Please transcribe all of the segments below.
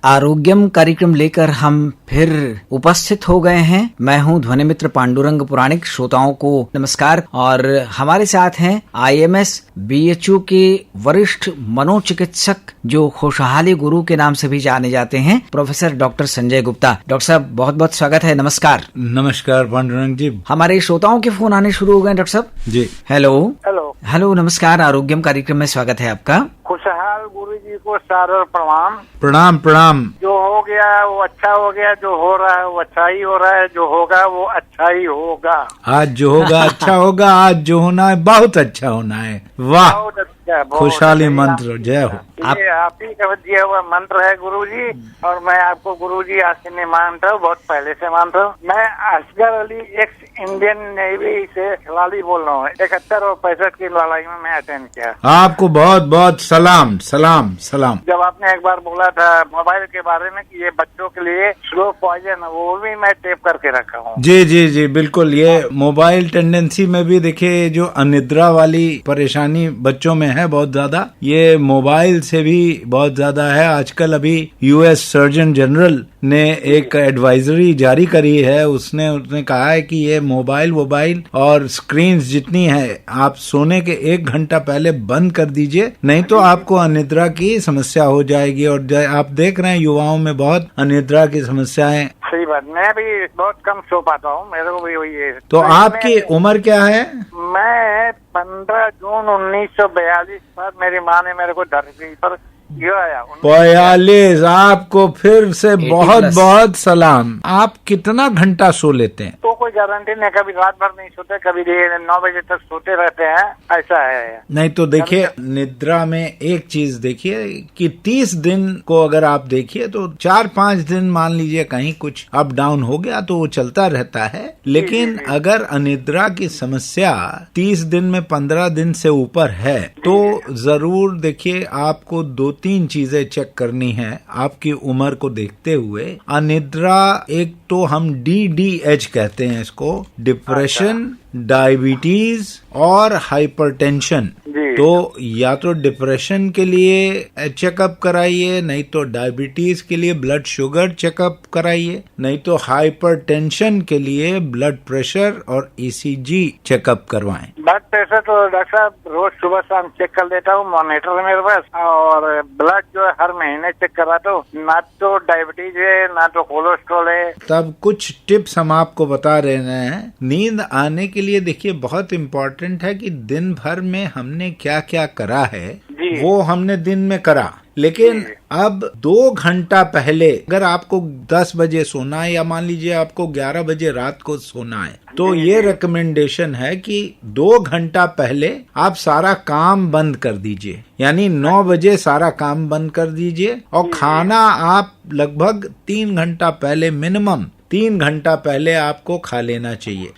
आरोग्यम कार्यक्रम लेकर हम फिर उपस्थित हो गए हैं। मैं हूं ध्वनि मित्र पांडुरंग पुराणिक। श्रोताओं को नमस्कार। और हमारे साथ हैं IMS BHU के वरिष्ठ मनोचिकित्सक जो खुशहाली गुरु के नाम से भी जाने जाते हैं, professor doctor Sanjay Gupta. Doctor साहब बहुत बहुत स्वागत है। नमस्कार। नमस्कार पांडुरंग जी। हमारे श्रोताओं के फोन आने शुरू हो गए डॉक्टर साहब जी। हेलो हेलो हेलो नमस्कार। आरोग्यम कार्यक्रम में स्वागत है आपका। खुशहाल गुरु जी को सादर प्रणाम। प्रणाम प्रणाम। जो हो गया वो अच्छा हो गया, जो हो रहा है वो अच्छा ही हो रहा है, जो होगा वो अच्छा ही होगा। आज जो होगा अच्छा होगा, आज जो होना है बहुत अच्छा होना है। वाह, बहुत अच्छा, खुशहाली मंत्र। जय हो। ये आप ही का दिया हुआ मंत्र है गुरु जी। और मैं आपको गुरु जी आज से नहीं मानता हूँ, बहुत पहले से मानता हूँ। मैं Asgar Ali ex Indian Navy से खिलाड़ी बोल रहा हूँ। 71 और 65 की लड़ाई में मैं अटेंड किया। आपको बहुत बहुत सलाम सलाम सलाम। जब आपने एक बार बोला था मोबाइल के बारे में कि ये बच्चों के लिए स्लो पॉइजन है, वो भी मैं टेप करके रखा हूँ। जी जी जी बिल्कुल। ये मोबाइल टेंडेंसी में भी देखिए, जो अनिद्रा वाली परेशानी बच्चों में है बहुत ज्यादा, ये मोबाइल से भी बहुत ज्यादा है। आजकल अभी US सर्जन जनरल ने एक एडवाइजरी जारी करी है। उसने कहा है कि ये मोबाइल और स्क्रीन जितनी है, आप सोने के 1 घंटा पहले बंद कर दीजिए, नहीं तो आपको अनिद्रा की समस्या हो जाएगी। और आप देख रहे हैं युवाओं में बहुत अनिद्रा की समस्याएं। सही बात, मैं भी बहुत कम सो पाता हूँ, मेरे को भी वही है। तो आपकी उम्र क्या है? मैं 15 जून 1942 पर मेरी माँ ने मेरे को धरती पर 42। आपको फिर से बहुत बहुत सलाम। आप कितना घंटा सो लेते हैं? तो कोई गारंटी नहीं, कभी रात भर नहीं सोते, कभी 9 बजे तक सोते रहते हैं, ऐसा है। नहीं तो देखिए, निद्रा में एक चीज देखिए कि 30 दिन को अगर आप देखिए तो 4-5 दिन मान लीजिए कहीं कुछ अप डाउन हो गया तो वो चलता रहता है। लेकिन अगर अनिद्रा की समस्या 30 दिन में 15 दिन से ऊपर है तो जरूर देखिए आपको 2-3 चीजें चेक करनी है आपकी उम्र को देखते हुए। अनिद्रा, एक तो हम DDH कहते हैं इसको, डिप्रेशन, डायबिटीज और हाइपरटेंशन। तो या तो डिप्रेशन के लिए चेकअप कराइए, नहीं तो डायबिटीज के लिए ब्लड शुगर चेकअप कराइए, नहीं तो हाइपरटेंशन के लिए ब्लड प्रेशर और ECG चेकअप करवाएं। ब्लड प्रेशर तो डॉक्टर साहब रोज सुबह शाम चेक कर लेता हूँ, मॉनिटर है मेरे पास। और ब्लड जो है हर महीने चेक कराता हूँ। ना तो डायबिटीज है ना तो कोलेस्ट्रॉल है। तब कुछ टिप्स हम आपको बता रहे हैं। नींद आने के लिए देखिए बहुत इम्पोर्टेंट है कि दिन भर में हमने क्या क्या करा है वो हमने दिन में करा। लेकिन अब 2 घंटा पहले अगर आपको 10 बजे सोना है या मान लीजिए आपको 11 बजे रात को सोना है, तो ये रिकमेंडेशन है कि 2 घंटा पहले आप सारा काम बंद कर दीजिए। यानी 9 बजे सारा काम बंद कर दीजिए और खाना आप लगभग 3 घंटा पहले, मिनिमम 3 घंटा पहले आपको खा लेना चाहिए।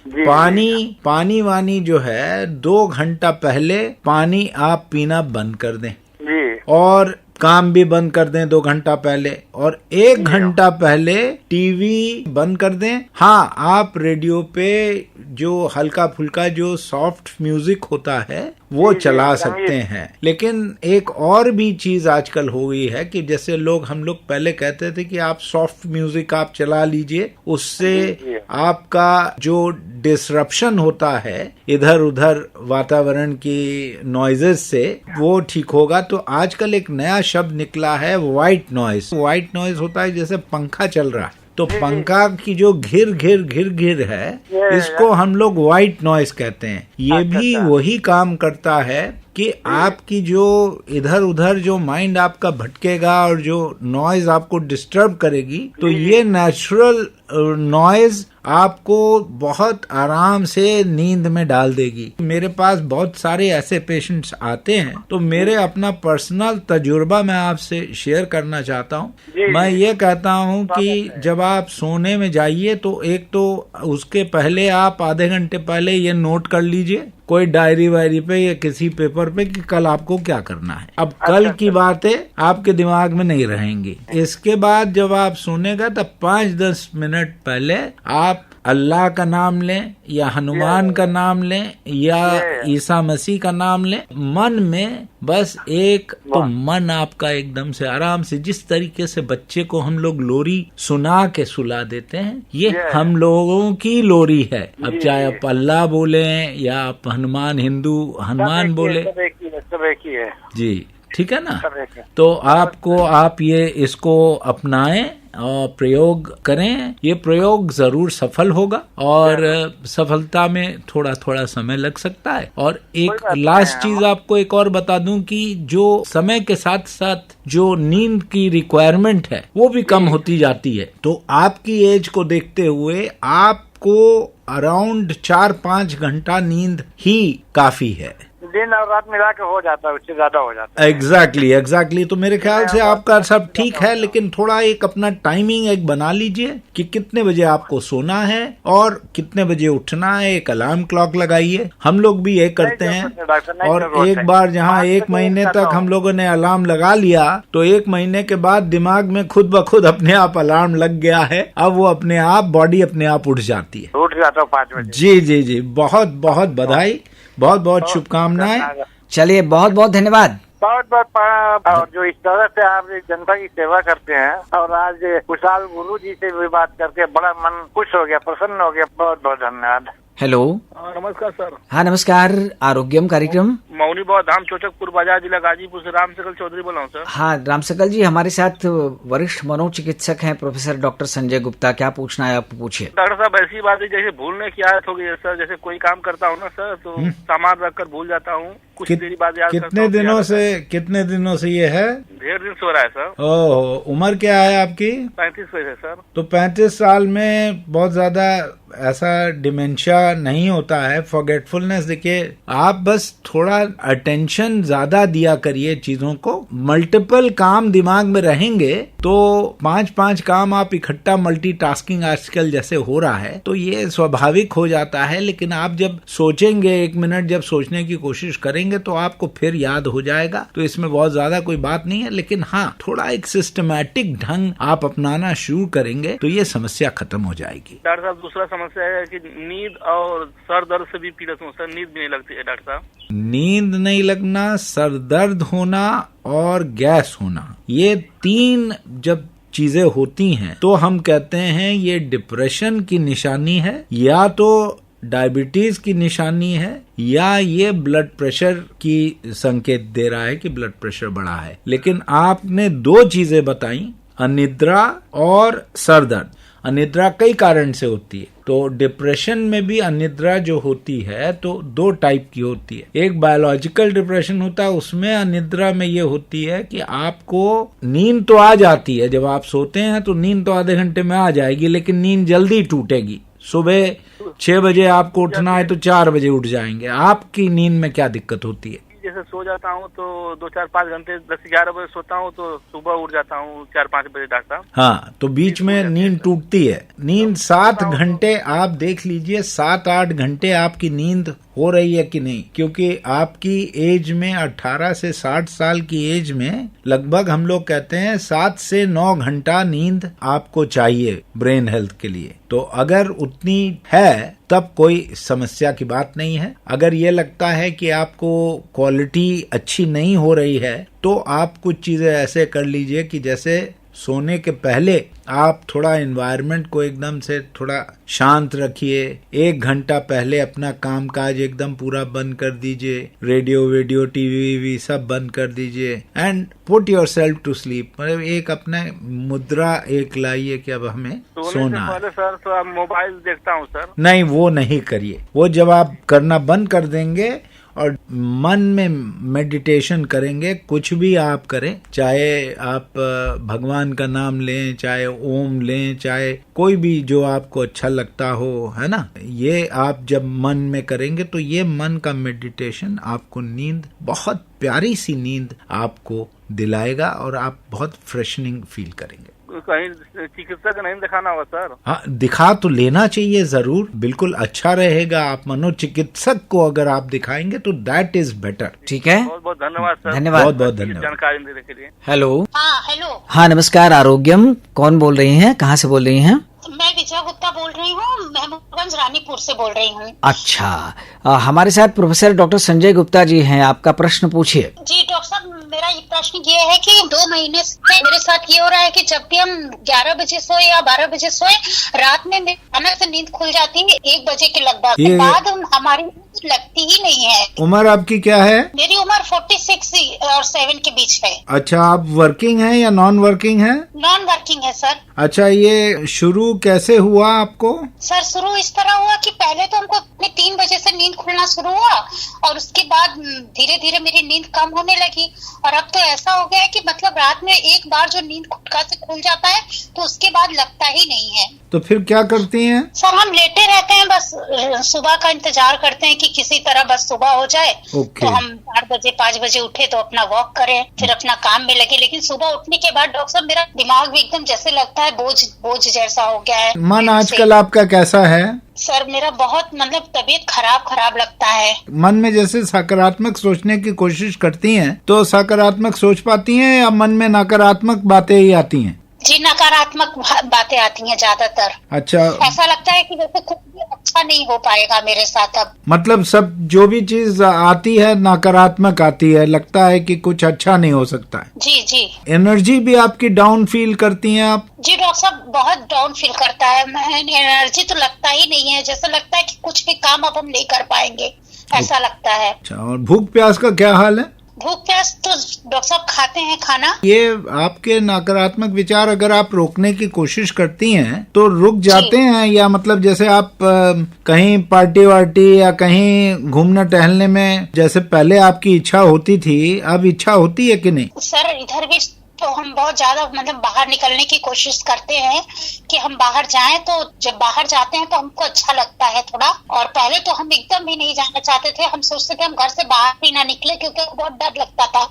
पानी वानी जो है 2 घंटा पहले पानी आप पीना बंद कर दें और काम भी बंद कर दें 2 घंटा पहले। और 1 घंटा पहले टीवी बंद कर दें। हाँ, आप रेडियो पे जो हल्का फुल्का जो सॉफ्ट म्यूजिक होता है वो चला सकते हैं। लेकिन एक और भी चीज आजकल हो गई है कि जैसे हम लोग पहले कहते थे कि आप सॉफ्ट म्यूजिक आप चला लीजिए, उससे आपका जो डिसरप्शन होता है इधर उधर वातावरण की नॉइजेस से, वो ठीक होगा। तो आजकल एक नया शब्द निकला है, व्हाइट नॉइज। व्हाइट नॉइज होता है जैसे पंखा चल रहा है, तो पंखा की जो घिर है, इसको हम लोग व्हाइट नॉइज कहते हैं। ये भी वही काम करता है कि आपकी जो इधर उधर जो माइंड आपका भटकेगा और जो नॉइज आपको डिस्टर्ब करेगी, तो ये नेचुरल नॉइज आपको बहुत आराम से नींद में डाल देगी। मेरे पास बहुत सारे ऐसे पेशेंट्स आते हैं, तो मेरे अपना पर्सनल तजुर्बा मैं आपसे शेयर करना चाहता हूँ। मैं ये कहता हूँ कि जब आप सोने में जाइए तो एक तो उसके पहले आप आधे घंटे पहले ये नोट कर लीजिए कोई डायरी वायरी पे या किसी पेपर पे कि कल आपको क्या करना है। अब कल की बातें आपके दिमाग में नहीं रहेंगी। इसके बाद जब आप सोनेगा तब 5-10 मिनट पहले आप अल्लाह का नाम लें या हनुमान का नाम लें या ईसा मसीह का नाम लें, मन में बस एक तो मन आपका एकदम से आराम से, जिस तरीके से बच्चे को हम लोग लोरी सुना के सुला देते हैं, ये हम लोगों की लोरी है। अब चाहे आप अल्लाह बोले या आप हनुमान, हिंदू हनुमान बोले, सब एक ही है जी, ठीक है ना। तो आप ये इसको अपनाएं और प्रयोग करें। ये प्रयोग जरूर सफल होगा और सफलता में थोड़ा थोड़ा समय लग सकता है। और एक लास्ट चीज आपको एक और बता दूं कि जो समय के साथ साथ जो नींद की रिक्वायरमेंट है वो भी कम होती जाती है। तो आपकी एज को देखते हुए आपको अराउंड 4-5 घंटा नींद ही काफी है। दिन और रात मिला के हो जाता है, उससे ज्यादा हो जाता है। एग्जैक्टली। तो मेरे ख्याल से आपका सब ठीक है, लेकिन थोड़ा एक अपना टाइमिंग एक बना लीजिए कि कितने बजे आपको सोना है और कितने बजे उठना है। एक अलार्म क्लॉक लगाइए। हम लोग भी ये करते हैं। और एक बार जहाँ 1 महीने तक हम लोगों ने अलार्म लगा लिया तो 1 महीने के बाद दिमाग में खुद ब खुद अपने आप अलार्म लग गया है। अब वो अपने आप बॉडी अपने आप उठ जाती है। उठ जाता हूँ 5 बजे। जी। बहुत बहुत बधाई, बहुत बहुत शुभकामनाएं। चलिए, बहुत बहुत धन्यवाद। बहुत बहुत। और जो इस तरह से आप जनता की सेवा करते हैं और आज कुशाल गुरु जी से भी बात करके बड़ा मन खुश हो गया, प्रसन्न हो गया। बहुत बहुत धन्यवाद। हेलो, नमस्कार सर। हाँ नमस्कार। आरोग्यम कार्यक्रम मौनी बाबा धाम, चोचकपुर बाजार, जिला गाजीपुर से रामसकल चौधरी बोल रहा हूँ सर। हाँ रामसकल जी, हमारे साथ वरिष्ठ मनोचिकित्सक हैं प्रोफेसर डॉक्टर संजय गुप्ता। क्या पूछना है आप पूछिए। डॉक्टर साहब, ऐसी बात है जैसे भूलने की आदत हो गई है सर। जैसे कोई काम करता हूँ ना सर तो सामान रखकर भूल जाता हूँ, कुछ देरी बाद याद करता हूँ। कितने दिनों से ये है? ढेर दिन से हो रहा है सर। ओह, उम्र क्या है आपकी? 35 है सर। तो 35 साल में बहुत ज्यादा ऐसा डिमेंशिया नहीं होता है, फॉरगेटफुलनेस। देखिए, आप बस थोड़ा अटेंशन ज्यादा दिया करिए चीजों को। मल्टीपल काम दिमाग में रहेंगे तो 5-5 काम आप इकट्ठा, मल्टीटास्किंग आजकल जैसे हो रहा है, तो ये स्वाभाविक हो जाता है। लेकिन आप जब सोचेंगे, 1 मिनट जब सोचने की कोशिश करेंगे तो आपको फिर याद हो जाएगा। तो इसमें बहुत ज्यादा कोई बात नहीं है। लेकिन हाँ, थोड़ा एक सिस्टमैटिक ढंग आप अपनाना शुरू करेंगे तो ये समस्या खत्म हो जाएगी। डॉक्टर साहब, दूसरा समस्या है कि नींद और सर दर्द से भी पीड़ित हूँ सर। नींद भी नहीं लगती है डॉक्टर साहब। नींद नहीं लगना, सर दर्द होना और गैस होना, ये 3 जब चीजें होती हैं तो हम कहते हैं ये डिप्रेशन की निशानी है, या तो डायबिटीज की निशानी है, या ये ब्लड प्रेशर की संकेत दे रहा है कि ब्लड प्रेशर बढ़ा है। लेकिन आपने 2 चीजें बताई, अनिद्रा और सर दर्द। अनिद्रा कई कारण से होती है। तो डिप्रेशन में भी अनिद्रा जो होती है तो 2 टाइप की होती है। एक बायोलॉजिकल डिप्रेशन होता है, उसमें अनिद्रा में ये होती है कि आपको नींद तो आ जाती है, जब आप सोते हैं तो नींद तो आधे घंटे में आ जाएगी, लेकिन नींद जल्दी टूटेगी। सुबह 6 बजे आपको उठना है तो 4 बजे उठ जाएंगे। आपकी नींद में क्या दिक्कत होती है? जैसे सो जाता हूँ तो 2-4-5 घंटे, 10-11 बजे सोता हूँ तो सुबह उठ जाता हूँ 4-5 बजे डॉक्टर। हाँ, तो बीच में नींद टूटती है। नींद 7 घंटे आप देख लीजिए, 7-8 घंटे आपकी नींद हो रही है कि नहीं, क्योंकि आपकी एज में 18 से 60 साल की एज में लगभग हम लोग कहते हैं 7 से 9 घंटा नींद आपको चाहिए ब्रेन हेल्थ के लिए। तो अगर उतनी है तब कोई समस्या की बात नहीं है। अगर ये लगता है कि आपको क्वालिटी अच्छी नहीं हो रही है तो आप कुछ चीजें ऐसे कर लीजिए कि जैसे सोने के पहले आप थोड़ा एनवायरनमेंट को एकदम से थोड़ा शांत रखिए। 1 घंटा पहले अपना कामकाज एकदम पूरा बंद कर दीजिए, रेडियो टीवी सब बंद कर दीजिए and put yourself to sleep. मतलब एक अपना मुद्रा एक लाइए कि अब हमें सोना है। सर तो आप मोबाइल देखता हूँ सर। नहीं, वो नहीं करिए। वो जब आप करना बंद कर देंगे और मन में मेडिटेशन करेंगे, कुछ भी आप करें, चाहे आप भगवान का नाम लें, चाहे ओम लें, चाहे कोई भी जो आपको अच्छा लगता हो, है ना, ये आप जब मन में करेंगे तो ये मन का मेडिटेशन आपको नींद, बहुत प्यारी सी नींद आपको दिलाएगा और आप बहुत फ्रेशनिंग फील करेंगे। कहीं चिकित्सक नहीं दिखाना होगा सर? हाँ, दिखा तो लेना चाहिए जरूर, बिल्कुल अच्छा रहेगा। आप मनोचिकित्सक को अगर आप दिखाएंगे तो दैट इज बेटर। ठीक है, बहुत बहुत धन्यवाद सर, धन्यवाद, बहुत बहुत धन्यवाद जानकारी देने के लिए। हेलो। हाँ हेलो, हाँ नमस्कार, आरोग्यम, कौन बोल रही हैं, कहाँ से बोल रही हैं? मैं विजय गुप्ता बोल रही हूँ, महबूबगंज रानीपुर से बोल रही हूँ। अच्छा, हमारे साथ प्रोफेसर डॉक्टर संजय गुप्ता जी हैं, आपका प्रश्न पूछिए। जी डॉक्टर साहब, मेरा ये प्रश्न ये है कि 2 महीने से मेरे साथ ये हो रहा है कि जब भी हम 11 बजे सोए या 12 बजे सोए, रात में अचानक से नींद खुल जाती है 1 बजे के लगभग, बाद हमारी लगती ही नहीं है। उम्र आपकी क्या है? मेरी उम्र 46 और 7 के बीच है। अच्छा, आप वर्किंग हैं या नॉन वर्किंग हैं? नॉन वर्किंग है सर। अच्छा, ये शुरू कैसे हुआ आपको? सर शुरू इस तरह हुआ कि पहले तो हमको 3 बजे से नींद खुलना शुरू हुआ और उसके बाद धीरे धीरे मेरी नींद कम होने लगी और अब तो ऐसा हो गया है कि मतलब रात में एक बार जो नींद खुटका से खुल जाता है तो उसके बाद लगता ही नहीं है। तो फिर क्या करती हैं? सर हम लेटे रहते हैं, बस सुबह का इंतजार करते हैं कि किसी तरह बस सुबह हो जाए। तो हम 4 बजे 5 बजे उठे तो अपना वॉक करें, फिर अपना काम में लगे। लेकिन सुबह उठने के बाद डॉक्टर साहब मेरा दिमाग भी एकदम जैसे लगता है बोझ जैसा हो गया है। मन आजकल आपका कैसा है? सर मेरा बहुत मतलब तबीयत खराब लगता है। मन में जैसे सकारात्मक सोचने की कोशिश करती हैं तो सकारात्मक सोच पाती हैं या मन में नकारात्मक बातें ही आती हैं? जी नकारात्मक बातें आती हैं ज्यादातर। अच्छा, ऐसा लगता है कि जैसे कुछ भी अच्छा नहीं हो पाएगा मेरे साथ अब। मतलब सब जो भी चीज आती है नकारात्मक आती है, लगता है कि कुछ अच्छा नहीं हो सकता है। जी जी। एनर्जी भी आपकी डाउन फील करती हैं आप? जी डॉक्टर साहब बहुत डाउन फील करता है, एनर्जी तो लगता ही नहीं है, जैसा लगता है कि कुछ भी काम अब हम नहीं कर पाएंगे, ऐसा लगता है। अच्छा, और भूख प्यास का क्या हाल है? भूख प्यास तो डॉक्टर साहब खाते हैं खाना। ये आपके नकारात्मक विचार अगर आप रोकने की कोशिश करती हैं तो रुक जाते हैं, या मतलब जैसे आप कहीं पार्टी वार्टी या कहीं घूमने टहलने में जैसे पहले आपकी इच्छा होती थी, अब इच्छा होती है कि नहीं? सर इधर भी तो हम बहुत ज्यादा मतलब बाहर निकलने की कोशिश करते हैं कि हम बाहर जाएं, तो जब बाहर जाते हैं तो हमको अच्छा लगता है थोड़ा। और पहले तो हम एकदम भी नहीं जाना चाहते थे, हम सोचते थे हम घर से बाहर भी ना निकले क्योंकि बहुत डर लगता था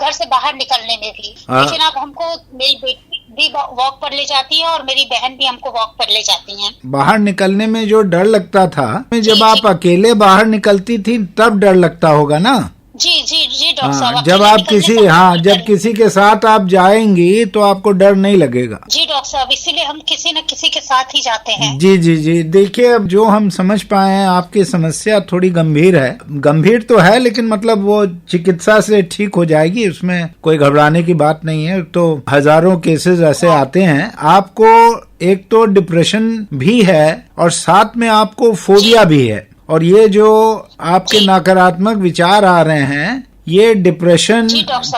घर से बाहर निकलने में भी। लेकिन अब हमको मेरी बेटी भी वॉक पर ले जाती है और मेरी बहन भी हमको वॉक पर ले जाती है। बाहर निकलने में जो डर लगता था, जब आप अकेले बाहर निकलती थी तब डर लगता होगा ना? जी जी जी डॉक्टर साहब। जब आप किसी के साथ आप जाएंगी तो आपको डर नहीं लगेगा। जी डॉक्टर साहब, इसीलिए हम किसी न किसी के साथ ही जाते हैं। जी जी जी। देखिए, अब जो हम समझ पाए हैं आपकी समस्या थोड़ी गंभीर है, गंभीर तो है लेकिन मतलब वो चिकित्सा से ठीक हो जाएगी, उसमें कोई घबराने की बात नहीं है। तो हजारों केसेस ऐसे आते हैं। आपको एक तो डिप्रेशन भी है और साथ में आपको फोबिया भी है, और ये जो आपके नकारात्मक विचार आ रहे हैं ये डिप्रेशन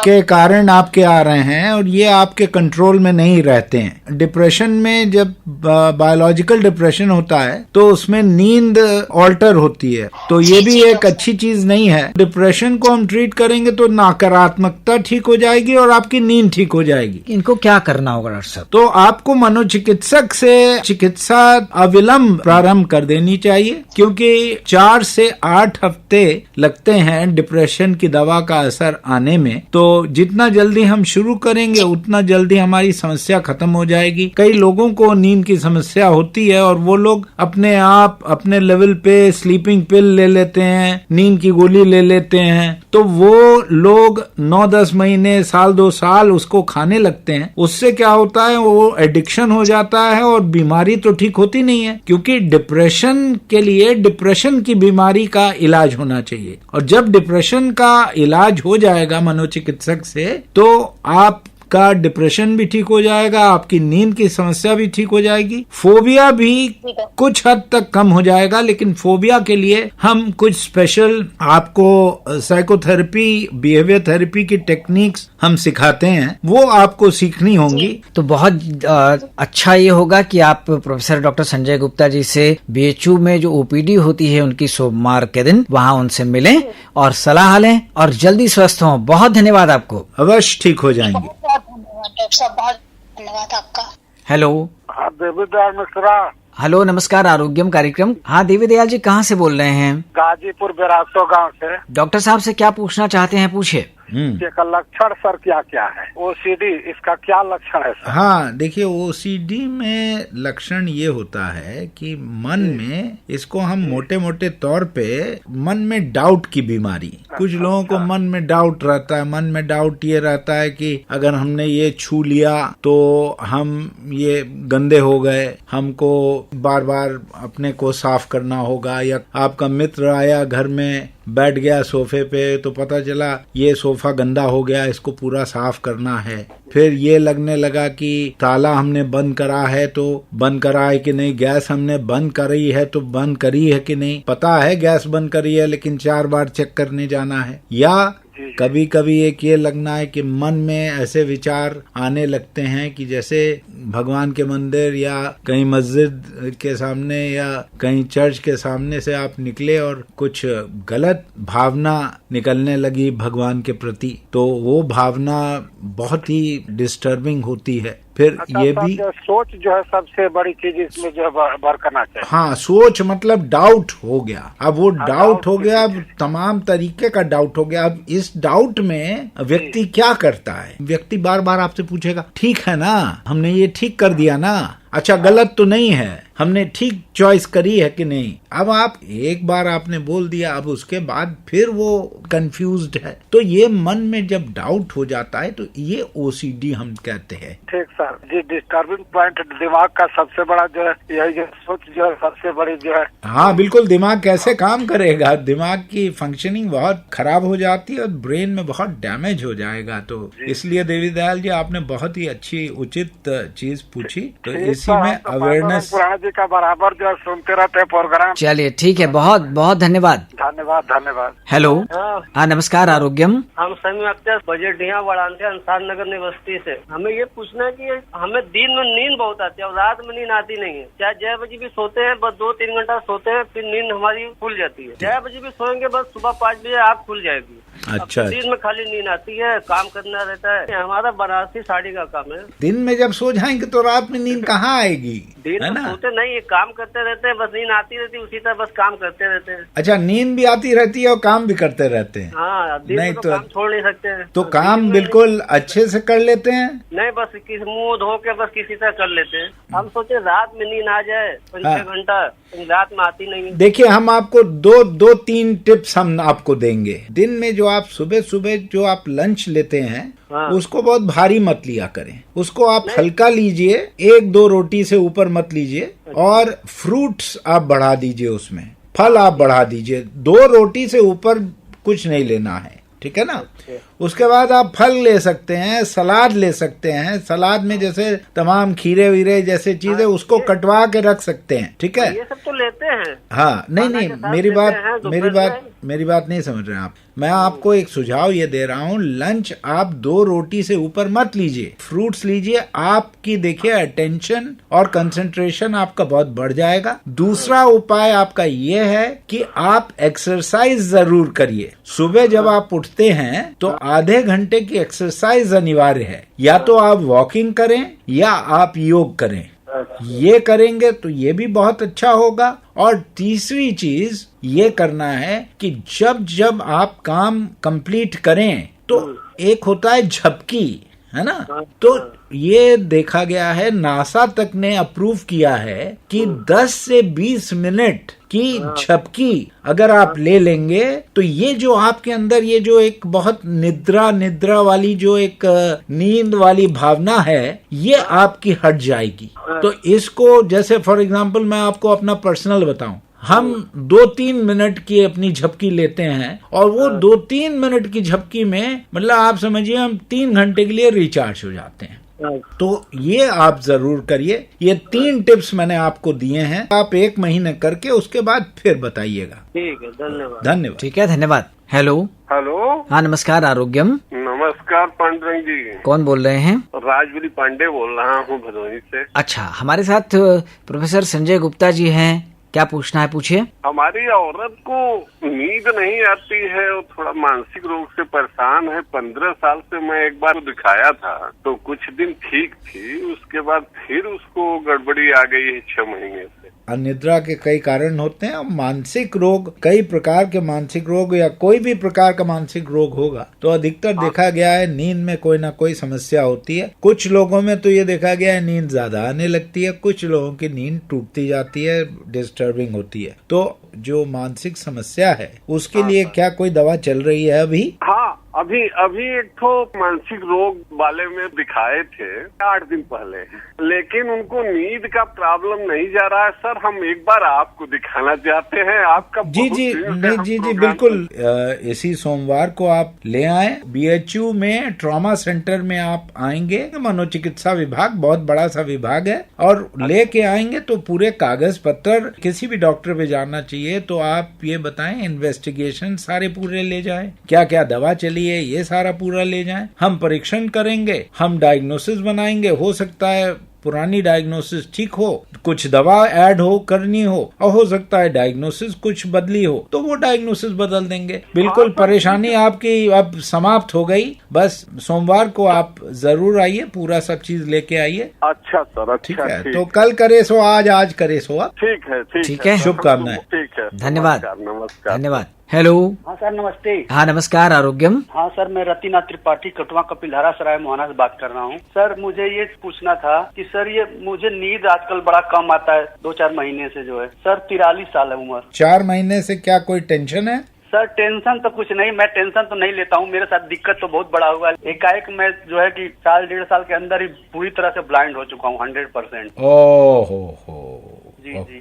के कारण आपके आ रहे हैं और ये आपके कंट्रोल में नहीं रहते हैं। डिप्रेशन में जब बायोलॉजिकल डिप्रेशन होता है तो उसमें नींद ऑल्टर होती है, तो ये भी एक अच्छी चीज नहीं है। डिप्रेशन को हम ट्रीट करेंगे तो नकारात्मकता ठीक हो जाएगी और आपकी नींद ठीक हो जाएगी। इनको क्या करना होगा डॉक्टर साहब? तो आपको मनोचिकित्सक से चिकित्सा अविलंब प्रारंभ कर देनी चाहिए, क्योंकि 4 से 8 हफ्ते लगते हैं डिप्रेशन की दवा का असर आने में। तो जितना जल्दी हम शुरू करेंगे उतना जल्दी हमारी समस्या खत्म हो जाएगी। कई लोगों को नींद की समस्या होती है और वो लोग अपने आप अपने लेवल पे स्लीपिंग पिल ले लेते हैं, नींद की गोली ले लेते हैं, तो वो लोग 9-10 महीने, साल 2 साल उसको खाने लगते हैं। उससे क्या होता है, वो एडिक्शन हो जाता है और बीमारी तो ठीक होती नहीं है, क्योंकि डिप्रेशन के लिए डिप्रेशन की बीमारी का इलाज होना चाहिए। और जब डिप्रेशन का इलाज हो जाएगा मनोचिकित्सक से तो आपका डिप्रेशन भी ठीक हो जाएगा, आपकी नींद की समस्या भी ठीक हो जाएगी, फोबिया भी कुछ हद तक कम हो जाएगा। लेकिन फोबिया के लिए हम कुछ स्पेशल आपको साइकोथेरेपी, बिहेवियर थेरेपी की टेक्निक्स हम सिखाते हैं, वो आपको सीखनी होंगी। तो बहुत अच्छा ये होगा कि आप प्रोफेसर डॉक्टर संजय गुप्ता जी से बीएचयू में जो ओपीडी होती है उनकी सोमवार के दिन वहाँ उनसे मिलें और सलाह लें और जल्दी स्वस्थ हों। बहुत धन्यवाद आपको। अवश्य ठीक हो जाएंगे। बहुत धन्यवाद डॉक्टर साहब, बहुत धन्यवाद आपका। हेलो। हाँ देवीदयाल मिश्रा। हेलो, नमस्कार, आरोग्यम कार्यक्रम। हाँ देवीदयाल जी, कहाँ से बोल रहे हैं? गाजीपुर बेरासो गांव से। डॉक्टर साहब से क्या पूछना चाहते हैं, पूछिए। इसका लक्षण सर क्या क्या है? ओसीडी इसका क्या लक्षण है सर? हाँ, देखिए ओसीडी में लक्षण ये होता है कि मन में, इसको हम मोटे मोटे तौर पे मन में डाउट की बीमारी, कुछ लोगों को मन में डाउट रहता है। मन में डाउट ये रहता है कि अगर हमने ये छू लिया तो हम ये गंदे हो गए, हमको बार बार अपने को साफ करना होगा। या आपका मित्र आया घर में, बैठ गया सोफे पे, तो पता चला ये सोफा गंदा हो गया, इसको पूरा साफ करना है। फिर ये लगने लगा कि ताला हमने बंद करा है तो बंद करा है कि नहीं, गैस हमने बंद करी है तो बंद करी है कि नहीं, पता है गैस बंद करी है लेकिन 4 बार चेक करने जाना है। या कभी कभी एक ये लगना है कि मन में ऐसे विचार आने लगते हैं कि जैसे भगवान के मंदिर या कहीं मस्जिद के सामने या कहीं चर्च के सामने से आप निकले और कुछ गलत भावना निकलने लगी भगवान के प्रति, तो वो भावना बहुत ही डिस्टर्बिंग होती है। फिर ये भी सोच जो है सबसे बड़ी चीज इसमें जो है बरकरना चाहिए। हाँ, सोच मतलब डाउट हो गया। अब वो डाउट हो गया, अब तमाम तरीके का डाउट हो गया। अब इस डाउट में व्यक्ति क्या करता है? व्यक्ति बार बार आपसे पूछेगा, ठीक है ना, हमने ये ठीक कर दिया ना, अच्छा गलत तो नहीं है, हमने ठीक चॉइस करी है कि नहीं। अब आप एक बार आपने बोल दिया, अब उसके बाद फिर वो कंफ्यूज्ड है। तो ये मन में जब डाउट हो जाता है तो ये ओसीडी हम कहते हैं। ठीक सर जी, डिस्टर्बिंग पॉइंट दिमाग का सबसे बड़ा जो है यही जो सोच जो है सबसे बड़ी जो है। हाँ बिल्कुल, दिमाग कैसे काम करेगा, दिमाग की फंक्शनिंग बहुत खराब हो जाती है और ब्रेन में बहुत डैमेज हो जाएगा। तो इसलिए देवी दयाल जी आपने बहुत ही अच्छी उचित चीज पूछी। तो इसी में अवेयरनेस जी का बराबर जो सुनते रहते हैं प्रोग्राम। चलिए ठीक है, बहुत बहुत धन्यवाद। धन्यवाद। हेलो, हाँ नमस्कार, आरोग्यम। हम समी बजटिया बढ़ाते हैं अंसार नगर निवासी से। हमें ये पूछना है कि हमें दिन में नींद बहुत आती है और रात में नींद आती नहीं है। चाहे 6 बजे भी सोते हैं, बस 2-3 घंटा सोते हैं, फिर नींद हमारी खुल जाती है। 6 बजे भी सोएंगे, बस सुबह 5 बजे आँख खुल जाएगी। अच्छा, दिन में खाली नींद आती है, काम करना रहता है। हमारा बनारसी साड़ी का काम है। दिन में जब सो जाएंगे तो रात में नींद कहाँ आएगी? दिन में सोते नहीं है, काम करते रहते हैं, बस नींद आती रहती है, उसी तरह बस काम करते रहते हैं। अच्छा, नींद भी आती रहती है और काम भी करते रहते हैं। हाँ, दिन में तो काम छोड़ नहीं सकते हैं। तो काम बिल्कुल अच्छे से कर लेते हैं? नहीं, बस मुंह धो के बस किसी तरह कर लेते हैं। हम सोचे रात में नींद आ जाए 5-6 घंटा, रात में आती नहीं है। देखिए, हम आपको 2-3 टिप्स हम आपको देंगे। दिन में जो आप सुबह जो आप लंच लेते हैं, उसको बहुत भारी मत लिया करें, उसको आप हल्का लीजिए, 1-2 रोटी से ऊपर मत लीजिए, और फ्रूट्स आप बढ़ा दीजिए, उसमें फल आप बढ़ा दीजिए। 2 रोटी से ऊपर कुछ नहीं लेना है, ठीक है ना। उसके बाद आप फल ले सकते हैं, सलाद ले सकते हैं। सलाद में जैसे तमाम खीरे वीरे जैसे चीजें उसको कटवा के रख सकते हैं, ठीक है। ये सब तो लेते हैं। हाँ, नहीं, मेरी बात नहीं समझ रहे हैं आप। मैं आपको एक सुझाव ये दे रहा हूँ, लंच आप 2 रोटी से ऊपर मत लीजिए, फ्रूट्स लीजिए। आपकी देखिए अटेंशन और कंसंट्रेशन आपका बहुत बढ़ जाएगा। दूसरा उपाय आपका ये है कि आप एक्सरसाइज जरूर करिए। सुबह जब आप उठते हैं तो आधे घंटे की एक्सरसाइज अनिवार्य है। या तो आप वॉकिंग करें या आप योग करें। ये करेंगे तो ये भी बहुत अच्छा होगा। और तीसरी चीज ये करना है कि जब आप काम कंप्लीट करें तो एक होता है झपकी, है ना। तो ये देखा गया है, नासा तक ने अप्रूव किया है कि 10 से 20 मिनट की झपकी अगर आप ले लेंगे तो ये जो आपके अंदर ये जो एक बहुत निद्रा वाली जो एक नींद वाली भावना है, ये आपकी हट जाएगी। तो इसको जैसे फॉर एग्जांपल मैं आपको अपना पर्सनल बताऊं, हम 2-3 मिनट की अपनी झपकी लेते हैं और वो 2-3 मिनट की झपकी में मतलब आप समझिए हम 3 घंटे के लिए रिचार्ज हो जाते हैं। तो ये आप जरूर करिए। ये 3 टिप्स मैंने आपको दिए हैं, आप 1 महीने करके उसके बाद फिर बताइएगा। ठीक है, धन्यवाद। ठीक है, धन्यवाद। हेलो, हाँ नमस्कार, आरोग्यम। नमस्कार पांडुरंग जी। कौन बोल रहे हैं? राजबली पांडे बोल रहा हूँ भदोही से। अच्छा, हमारे साथ प्रोफेसर संजय गुप्ता जी हैं, क्या पूछना है पूछिए। हमारी औरत को नींद नहीं आती है, वो थोड़ा मानसिक रोग से परेशान है। 15 साल से मैं एक बार दिखाया था तो कुछ दिन ठीक थी, उसके बाद फिर उसको गड़बड़ी आ गई है 6 महीने से। अनिद्रा के कई कारण होते हैं और मानसिक रोग, कई प्रकार के मानसिक रोग या कोई भी प्रकार का मानसिक रोग होगा तो अधिकतर देखा गया है नींद में कोई ना कोई समस्या होती है। कुछ लोगों में तो ये देखा गया है नींद ज्यादा आने लगती है, कुछ लोगों की नींद टूटती जाती है, डिस्टर्बिंग होती है। तो जो मानसिक समस्या है उसके लिए क्या कोई दवा चल रही है अभी? हाँ, अभी एक तो मानसिक रोग वाले में दिखाए थे 8 दिन पहले, लेकिन उनको नींद का प्रॉब्लम नहीं जा रहा है। सर हम एक बार आपको दिखाना चाहते हैं, आपका जी बिल्कुल। इसी सोमवार को आप ले आए, BHU में ट्रॉमा सेंटर में आप आएंगे, मनोचिकित्सा विभाग बहुत बड़ा सा विभाग है, और लेके आएंगे तो पूरे कागज पत्र, किसी भी डॉक्टर पे जाना चाहिए तो आप ये बताएं, इन्वेस्टिगेशन सारे पूरे ले जाएं, क्या क्या दवा चली है ये सारा पूरा ले जाएं, हम परीक्षण करेंगे, हम डायग्नोसिस बनाएंगे। हो सकता है पुरानी डायग्नोसिस ठीक हो, कुछ दवा ऐड हो करनी हो, और हो सकता है डायग्नोसिस कुछ बदली हो तो वो डायग्नोसिस बदल देंगे। बिल्कुल परेशानी आपकी अब समाप्त हो गई। बस सोमवार को आप जरूर आइए, पूरा सब चीज लेके आइए। अच्छा सर, अच्छा ठीक है। तो कल करे सो आज करे सो आप। ठीक है। शुभकामनाएं। ठीक है, धन्यवाद। नमस्कार। धन्यवाद। हेलो। हाँ सर नमस्ते। हाँ नमस्कार, आरोग्यम। हाँ सर, मैं रतिना त्रिपाठी कटवा कपिलधारा सराय मोहना से बात कर रहा हूँ। सर मुझे ये पूछना था कि सर ये मुझे नींद आजकल बड़ा कम आता है 2-4 महीने से जो है। सर 43 साल है उम्र। 4 महीने से क्या कोई टेंशन है? सर टेंशन तो कुछ नहीं, मैं टेंशन तो नहीं लेता हूँ, मेरे साथ दिक्कत तो बहुत बड़ा हुआ है। एकाएक मैं जो है कि 1-1.5 साल के अंदर ही पूरी तरह से ब्लाइंड हो चुका हूँ 100%। जी।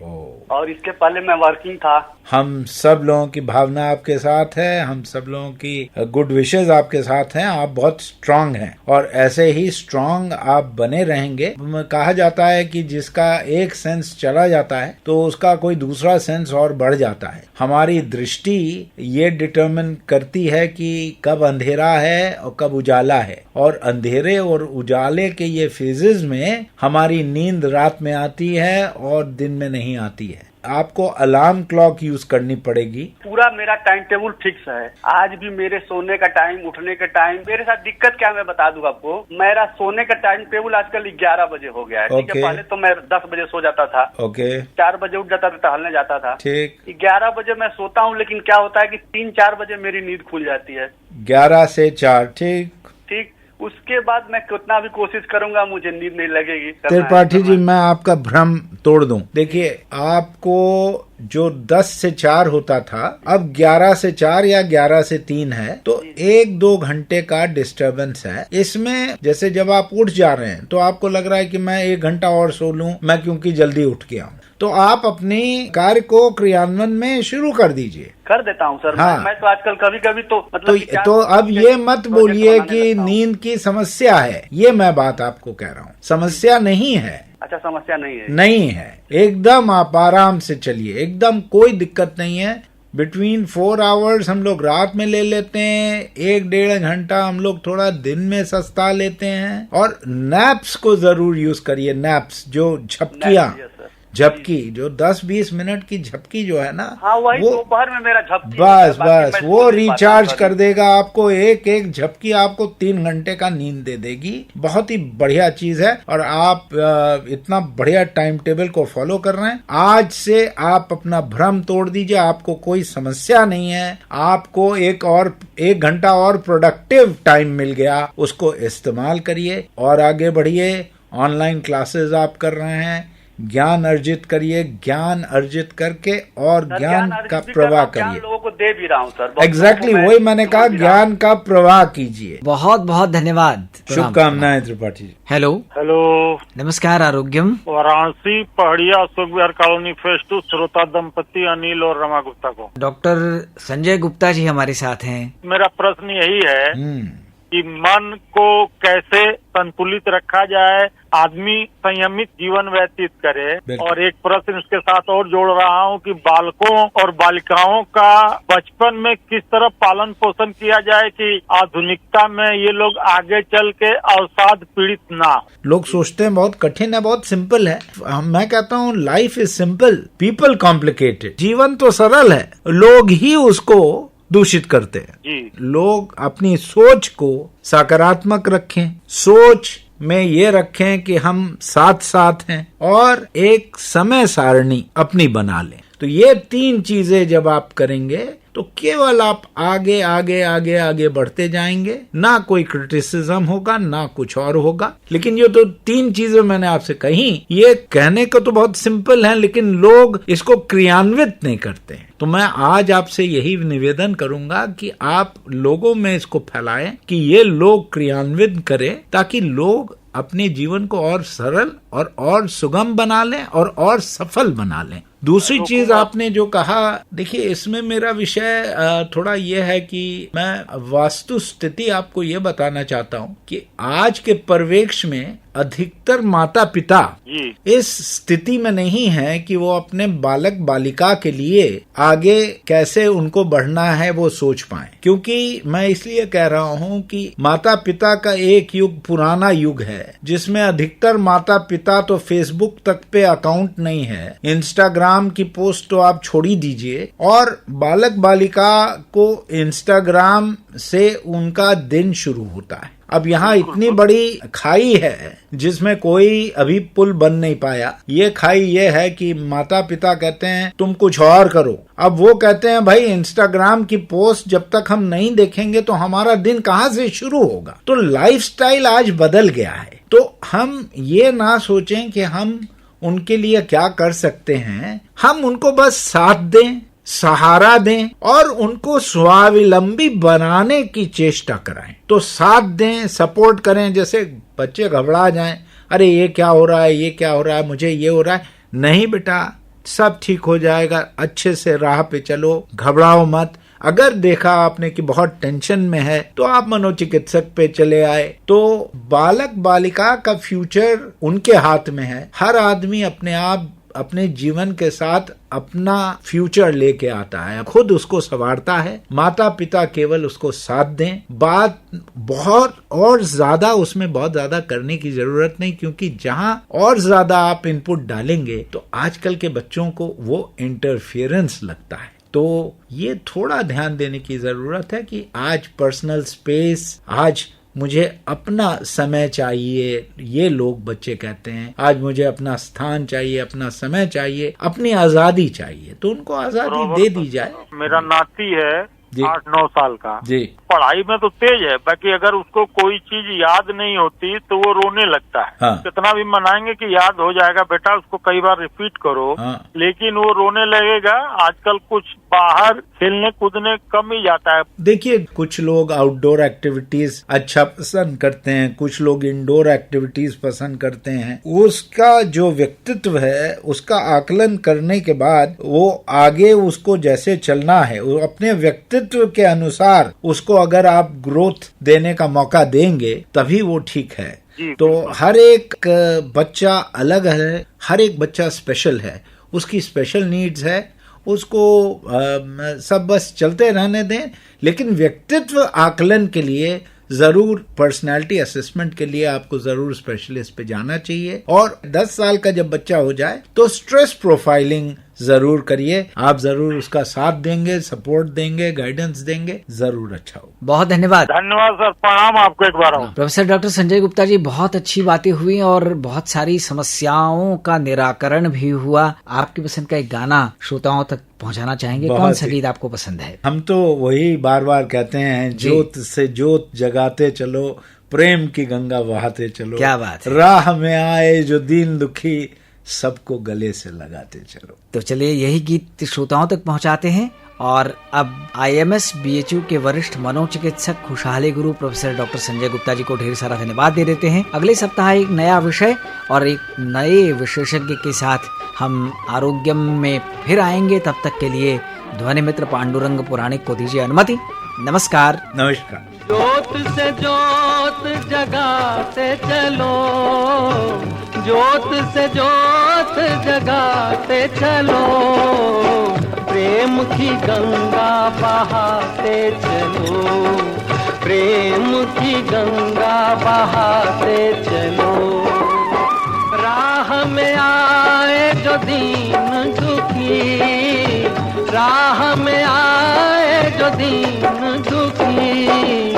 और इसके पहले मैं वर्किंग था। हम सब लोगों की भावना आपके साथ है, हम सब लोगों की गुड विशेस आपके साथ हैं। आप बहुत स्ट्रांग हैं और ऐसे ही स्ट्रांग आप बने रहेंगे। कहा जाता है कि जिसका एक सेंस चला जाता है तो उसका कोई दूसरा सेंस और बढ़ जाता है। हमारी दृष्टि ये डिटरमिन करती है कि कब अंधेरा है और कब उजाला है, और अंधेरे और उजाले के ये फेजेस में हमारी नींद रात में आती है और दिन में नहीं आती है। आपको अलार्म क्लॉक यूज करनी पड़ेगी। पूरा मेरा टाइम टेबल फिक्स है। आज भी मेरे सोने का टाइम, उठने का टाइम, मेरे साथ दिक्कत क्या मैं बता दूं आपको, मेरा सोने का टाइम टेबल आजकल 11 बजे हो गया है। ठीक है, पहले तो मैं 10 बजे सो जाता था। 4 बजे उठ जाता था, टहलने जाता था। ठीक। 11 बजे मैं सोता हूँ, लेकिन क्या होता है कि 3-4 बजे मेरी नींद खुल जाती है। 11 से 4। ठीक। उसके बाद मैं कितना भी कोशिश करूंगा मुझे नींद नहीं लगेगी। त्रिपाठी जी, मैं आपका भ्रम तोड़ दूं। देखिए, आपको जो 10 से 4 होता था अब 11 से 4 या 11 से 3 है, तो 1-2 घंटे का डिस्टरबेंस है इसमें। जैसे जब आप उठ जा रहे हैं तो आपको लग रहा है कि मैं 1 घंटा और सो लूं, मैं क्योंकि जल्दी उठ गया हूं, तो आप अपनी कार्य को क्रियान्वयन में शुरू कर दीजिए। कर देता हूँ सर। हाँ। मैं तो आजकल कभी तो मतलब तो अब ये मत बोलिए कि नींद की समस्या है, ये मैं बात आपको कह रहा हूँ। समस्या नहीं है। अच्छा, समस्या नहीं है। नहीं है, एकदम आप आराम से चलिए, एकदम कोई दिक्कत नहीं है। बिटवीन 4 आवर्स हम लोग रात में ले लेते हैं, 1-1.5 घंटा हम लोग थोड़ा दिन में सस्ता लेते हैं, और नैप्स को जरूर यूज करिए। नैप्स, जो झपकियां, झपकी जो 10-20 मिनट की झपकी जो है ना, हाँ, वो दोपहर में मेरा झपकी, बस वो रिचार्ज कर देगा आपको। एक झपकी आपको 3 घंटे का नींद दे देगी। बहुत ही बढ़िया चीज है, और आप इतना बढ़िया टाइम टेबल को फॉलो कर रहे हैं। आज से आप अपना भ्रम तोड़ दीजिए, आपको कोई समस्या नहीं है। आपको 1 घंटा और प्रोडक्टिव टाइम मिल गया, उसको इस्तेमाल करिए और आगे बढ़िए। ऑनलाइन क्लासेस आप कर रहे हैं, ज्ञान अर्जित करिए, ज्ञान अर्जित करके और ज्ञान का प्रवाह करिए। लोगों को दे भी रहा हूँ सर। एग्जैक्टली वही मैंने कहा, ज्ञान का प्रवाह कीजिए। बहुत बहुत धन्यवाद। शुभकामनाएं त्रिपाठी जी। हेलो। नमस्कार, आरोग्यम। वाराणसी पहाड़िया अशोक विहार कॉलोनी फेज 2, श्रोता दंपति अनिल और रमा गुप्ता को। डॉक्टर संजय गुप्ता जी हमारे साथ हैं। मेरा प्रश्न यही है कि मन को कैसे संतुलित रखा जाए, आदमी संयमित जीवन व्यतीत करे। और एक प्रश्न इसके साथ और जोड़ रहा हूँ कि बालकों और बालिकाओं का बचपन में किस तरह पालन पोषण किया जाए कि आधुनिकता में ये लोग आगे चल के अवसाद पीड़ित ना हो। लोग सोचते हैं बहुत कठिन है, बहुत सिंपल है। मैं कहता हूँ life is simple, people complicated. जीवन तो सरल है, लोग ही उसको दूषित करते हैं जी। लोग अपनी सोच को सकारात्मक रखें, सोच में ये रखें कि हम साथ साथ हैं, और एक समय सारणी अपनी बना लें। तो ये 3 चीजें जब आप करेंगे तो केवल आप आगे आगे आगे आगे बढ़ते जाएंगे, ना कोई क्रिटिसिज्म होगा, ना कुछ और होगा। लेकिन ये तो 3 चीजें मैंने आपसे कही, ये कहने को तो बहुत सिंपल है, लेकिन लोग इसको क्रियान्वित नहीं करते हैं। तो मैं आज आपसे यही निवेदन करूंगा कि आप लोगों में इसको फैलाएं कि ये लोग क्रियान्वित करें, ताकि लोग अपने जीवन को और सरल और सुगम बना लें और सफल बना लें। दूसरी चीज आपने जो कहा, देखिए इसमें मेरा विषय थोड़ा ये है कि मैं वास्तु स्थिति आपको ये बताना चाहता हूँ कि आज के परिवेश में अधिकतर माता पिता इस स्थिति में नहीं है कि वो अपने बालक बालिका के लिए आगे कैसे उनको बढ़ना है वो सोच पाए। क्योंकि मैं इसलिए कह रहा हूँ कि माता पिता का एक युग पुराना युग है, जिसमें अधिकतर माता पिता तो फेसबुक तक पे अकाउंट नहीं है, इंस्टाग्राम की पोस्ट तो आप छोड़ ही दीजिए, और बालक बालिका को इंस्टाग्राम से उनका दिन शुरू होता है। अब यहाँ इतनी बड़ी खाई है जिसमें कोई अभी पुल बन नहीं पाया। ये खाई ये है कि माता पिता कहते हैं तुम कुछ और करो, अब वो कहते हैं भाई इंस्टाग्राम की पोस्ट जब तक हम नहीं देखेंगे तो हमारा दिन कहाँ से शुरू होगा। तो लाइफस्टाइल आज बदल गया है। तो हम ये ना सोचें कि हम उनके लिए क्या कर सकते हैं, हम उनको बस साथ दें, सहारा दें और उनको स्वावलंबी बनाने की चेष्टा कराएं। तो साथ दें, सपोर्ट करें। जैसे बच्चे घबरा जाएं, अरे ये क्या हो रहा है, ये क्या हो रहा है, मुझे ये हो रहा है। नहीं बेटा, सब ठीक हो जाएगा, अच्छे से राह पे चलो, घबराओ मत। अगर देखा आपने कि बहुत टेंशन में है तो आप मनोचिकित्सक पे चले आए। तो बालक बालिका का फ्यूचर उनके हाथ में है। हर आदमी अपने आप अपने जीवन के साथ अपना फ्यूचर लेके आता है, खुद उसको संवारता है। माता पिता केवल उसको साथ दें। बात बहुत और ज्यादा उसमें बहुत ज्यादा करने की जरूरत नहीं, क्योंकि जहां और ज्यादा आप इनपुट डालेंगे तो आजकल के बच्चों को वो इंटरफियरेंस लगता है। तो ये थोड़ा ध्यान देने की जरूरत है कि आज पर्सनल स्पेस, आज मुझे अपना समय चाहिए, ये लोग बच्चे कहते हैं। आज मुझे अपना स्थान चाहिए, अपना समय चाहिए, अपनी आजादी चाहिए। तो उनको आजादी दे दी जाए। मेरा नाती है 8-9 साल का जी, पढ़ाई में तो तेज है, बाकी अगर उसको कोई चीज याद नहीं होती तो वो रोने लगता है। हाँ। कितना भी मनाएंगे कि याद हो जाएगा बेटा, उसको कई बार रिपीट करो। हाँ। लेकिन वो रोने लगेगा। आजकल कुछ बाहर खेलने कूदने कम ही जाता है। देखिए, कुछ लोग आउटडोर एक्टिविटीज अच्छा पसंद करते हैं, कुछ लोग इंडोर एक्टिविटीज पसंद करते हैं। उसका जो व्यक्तित्व है उसका आकलन करने के बाद वो आगे उसको जैसे चलना है, वो अपने व्यक्तित्व के अनुसार उसको अगर आप ग्रोथ देने का मौका देंगे तभी वो ठीक है। तो हर एक बच्चा अलग है, हर एक बच्चा स्पेशल है, उसकी स्पेशल नीड्स है, उसको सब बस चलते रहने दें। लेकिन व्यक्तित्व आकलन के लिए जरूर पर्सनालिटी असेसमेंट के लिए आपको जरूर स्पेशलिस्ट पे जाना चाहिए। और 10 साल का जब बच्चा हो जाए तो स्ट्रेस प्रोफाइलिंग जरूर करिए। आप जरूर उसका साथ देंगे, सपोर्ट देंगे, गाइडेंस देंगे, जरूर अच्छा हो। बहुत धन्यवाद। धन्यवाद सर, प्रणाम आपको एक बार। प्रोफेसर डॉक्टर संजय गुप्ता जी, बहुत अच्छी बातें हुई और बहुत सारी समस्याओं का निराकरण भी हुआ। आपकी पसंद का एक गाना श्रोताओं तक पहुंचाना चाहेंगे, कौन सा गीत आपको पसंद है? हम तो वही बार बार कहते हैं, ज्योत से ज्योत जगाते चलो, प्रेम की गंगा बहाते चलो। क्या बात है। राह में आए जो दीन दुखी, सबको गले से लगाते चलो। तो चलिए यही गीत श्रोताओं तक पहुंचाते हैं। और अब IMS BHU के वरिष्ठ मनोचिकित्सक खुशहाली गुरु प्रोफेसर डॉक्टर संजय गुप्ता जी को ढेर सारा धन्यवाद दे देते हैं। अगले सप्ताह एक नया विषय और एक नए विशेषज्ञ के साथ हम आरोग्यम में फिर आएंगे। तब तक के लिए ध्वनि मित्र पांडुरंग पुराणिक को दीजिए अनुमति। नमस्कार। नमस्कार। ज्योत से ज्योत जगाते चलो, ज्योत से ज्योत जगाते चलो, प्रेम की गंगा बहाते चलो, प्रेम की गंगा बहाते चलो। राह में आए जो दीन दुखी, राह में आए जो दीन दुखी,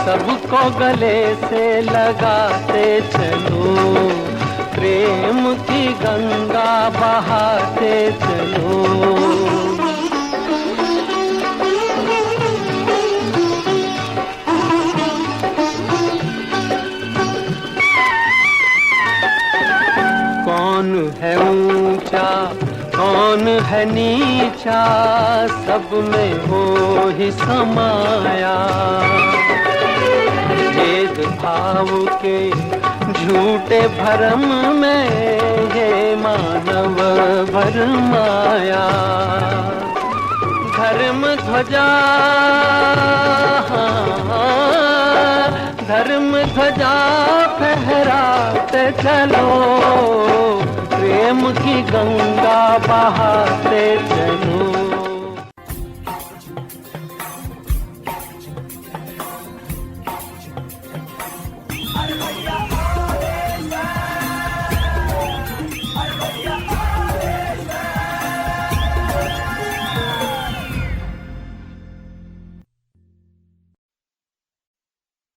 सबको गले से लगाते चलो, प्रेम की गंगा बहाते चलो। कौन है ऊंचा कौन है नीचा, सब में हो ही समाया, भेद भाव के झूठे भरम में ये मानव भरमाया। धर्म ध्वजा धर्म ध्वजा फहराते चलो, प्रेम की गंगा बहाते